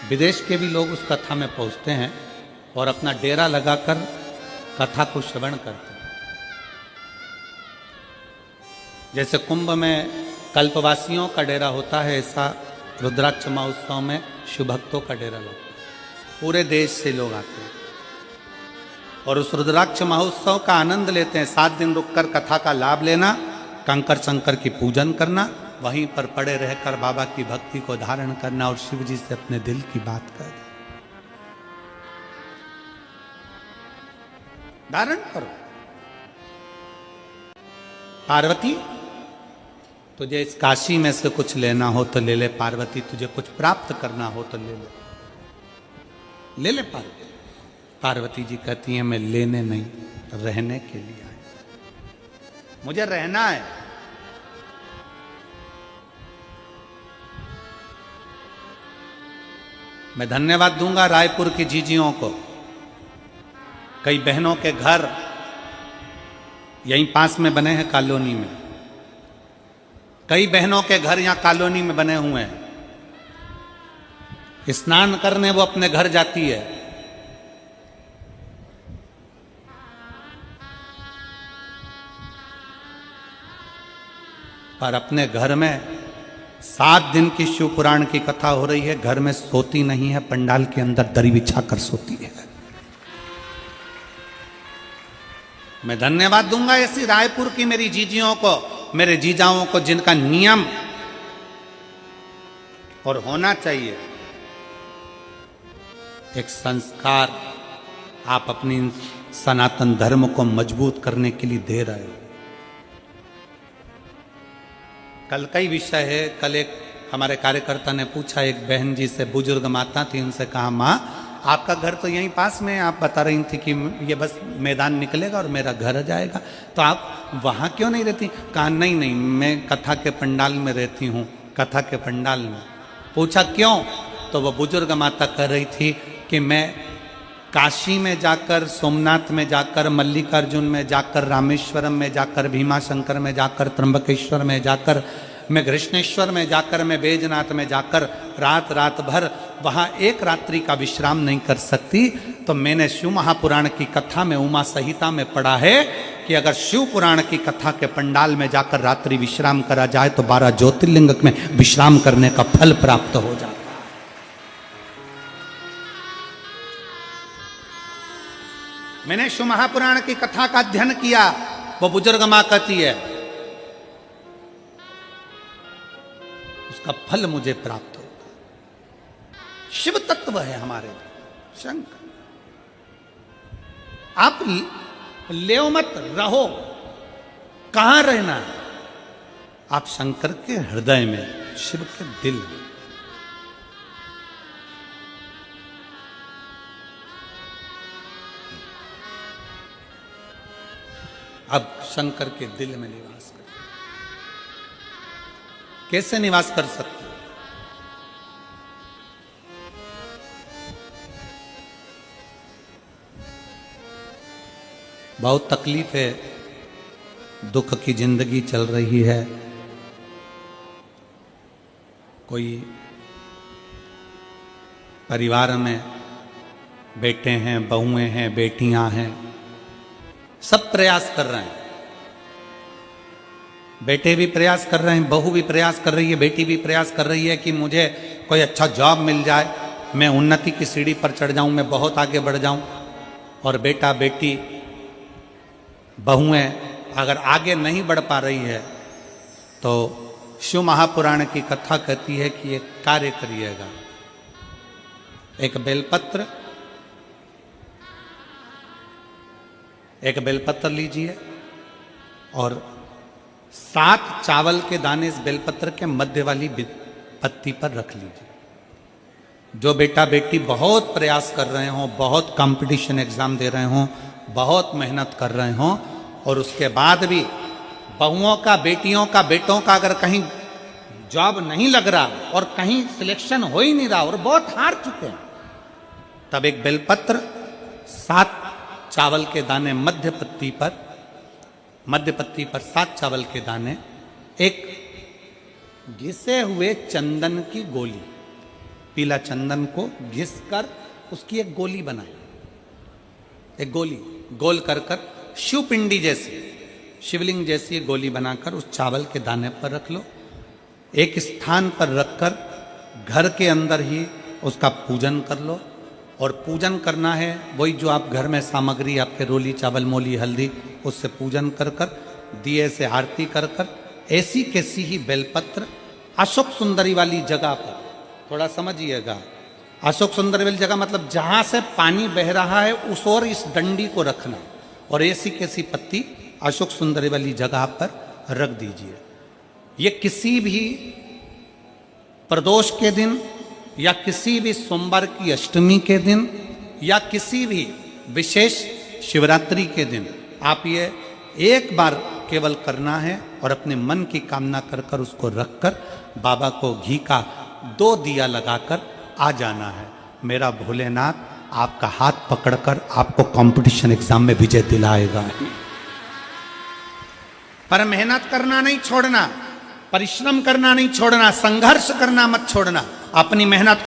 विदेश के भी लोग उस कथा में पहुंचते हैं और अपना डेरा लगाकर कथा को श्रवण करते हैं। जैसे कुंभ में कल्पवासियों का डेरा होता है, ऐसा रुद्राक्ष महोत्सव में शिव भक्तों का डेरा लगता है। पूरे देश से लोग आते हैं और उस रुद्राक्ष महोत्सव का आनंद लेते हैं। 7 दिन रुककर कथा का लाभ लेना, कंकर शंकर की पूजन करना, वहीं पर पड़े रहकर बाबा की भक्ति को धारण करना और शिव जी से अपने दिल की बात करना। धारण करो। पार्वती, तुझे इस काशी में से कुछ लेना हो तो ले ले पार्वती, तुझे कुछ प्राप्त करना हो तो ले ले ले पार्वती। पार्वती जी कहती हैं मैं लेने नहीं, रहने के लिए आई, मुझे रहना है। मैं धन्यवाद दूंगा रायपुर की जीजियों को। कई बहनों के घर यहीं पास में बने हैं कॉलोनी में, कई बहनों के घर यहां कॉलोनी में बने हुए हैं। स्नान करने वो अपने घर जाती है, पर अपने घर में 7 दिन की शिव पुराण की कथा हो रही है, घर में सोती नहीं है, पंडाल के अंदर दरी बिछाकर सोती है। मैं धन्यवाद दूंगा ऐसी रायपुर की मेरी जीजियों को, मेरे जीजाओं को, जिनका नियम और होना चाहिए एक संस्कार आप अपनी सनातन धर्म को मजबूत करने के लिए दे रहे हो। कल का ही विषय है। कल एक हमारे कार्यकर्ता ने पूछा, एक बहन जी से, बुजुर्ग माता थी, उनसे कहा माँ आपका घर तो यहीं पास में है, आप बता रही थी कि ये बस मैदान निकलेगा और मेरा घर आ जाएगा, तो आप वहाँ क्यों नहीं रहती? कहा नहीं नहीं, मैं कथा के पंडाल में रहती हूँ, कथा के पंडाल में। पूछा क्यों? तो वो बुजुर्ग माता कह रही थी कि मैं काशी में जाकर, सोमनाथ में जाकर, मल्लिकार्जुन में जाकर, रामेश्वरम में जाकर, भीमाशंकर में जाकर, त्र्यंबकेश्वर में जाकर, मैं कृष्णेश्वर में जाकर, मैं बैजनाथ में जाकर रात रात भर वहाँ एक रात्रि का विश्राम नहीं कर सकती। तो मैंने शिव महापुराण की कथा में, उमा संहिता में पढ़ा है कि अगर शिव पुराण की कथा के पंडाल में जाकर रात्रि विश्राम करा जाए तो 12 ज्योतिर्लिंग में विश्राम करने का फल प्राप्त हो जाता है। मैंने शिव महापुराण की कथा का अध्ययन किया। वो बुजुर्ग मां कहती है उसका फल मुझे प्राप्त होता। शिव तत्व है हमारे लिए शंकर। आप ले मत रहो, कहां रहना है? आप शंकर के हृदय में, शिव के दिल में। अब शंकर के दिल में निवास कर। कैसे निवास कर सकते? बहुत तकलीफ है, दुख की जिंदगी चल रही है। कोई परिवार में बेटे हैं, बहुएं हैं, बेटियां हैं, सब प्रयास कर रहे हैं। बेटे भी प्रयास कर रहे हैं, बहू भी प्रयास कर रही है, बेटी भी प्रयास कर रही है कि मुझे कोई अच्छा जॉब मिल जाए, मैं उन्नति की सीढ़ी पर चढ़ जाऊं, मैं बहुत आगे बढ़ जाऊं। और बेटा बेटी बहुएं अगर आगे नहीं बढ़ पा रही है तो शिव महापुराण की कथा कहती है कि एक कार्य करिएगा। एक बेलपत्र लीजिए और 7 चावल के दाने इस बेलपत्र के मध्य वाली पत्ती पर रख लीजिए। जो बेटा बेटी बहुत प्रयास कर रहे हों, बहुत कंपटीशन एग्जाम दे रहे हों, बहुत मेहनत कर रहे हों, और उसके बाद भी बहुओं का, बेटियों का, बेटों का अगर कहीं जॉब नहीं लग रहा और कहीं सिलेक्शन हो ही नहीं रहा और बहुत हार चुके हैं, तब एक बेलपत्र 7 चावल के दाने मध्य पत्ती पर 7 चावल के दाने, एक घिसे हुए चंदन की गोली, पीला चंदन को घिस कर उसकी एक गोली बनाए, एक गोली गोल कर शिव पिंडी जैसी, शिवलिंग जैसी गोली बनाकर उस चावल के दाने पर रख लो। एक स्थान पर रखकर घर के अंदर ही उसका पूजन कर लो। और पूजन करना है वही जो आप घर में सामग्री आपके रोली चावल मोली हल्दी, उससे पूजन कर दिए से आरती कर ऐसी कैसी ही बेलपत्र अशोक सुंदरी वाली जगह पर, थोड़ा समझिएगा, अशोक सुंदरी वाली जगह मतलब जहां से पानी बह रहा है उस ओर इस डंडी को रखना, और ऐसी कैसी पत्ती अशोक सुंदरी वाली जगह पर रख दीजिए। ये किसी भी प्रदोष के दिन या किसी भी सोमवार की अष्टमी के दिन या किसी भी विशेष शिवरात्रि के दिन आप ये एक बार केवल करना है और अपने मन की कामना कर उसको रखकर बाबा को घी का 2 दिया लगाकर आ जाना है। मेरा भोलेनाथ आपका हाथ पकड़कर आपको कंपटीशन एग्जाम में विजय दिलाएगा। पर मेहनत करना नहीं छोड़ना, परिश्रम करना नहीं छोड़ना, संघर्ष करना मत छोड़ना। अपनी मेहनत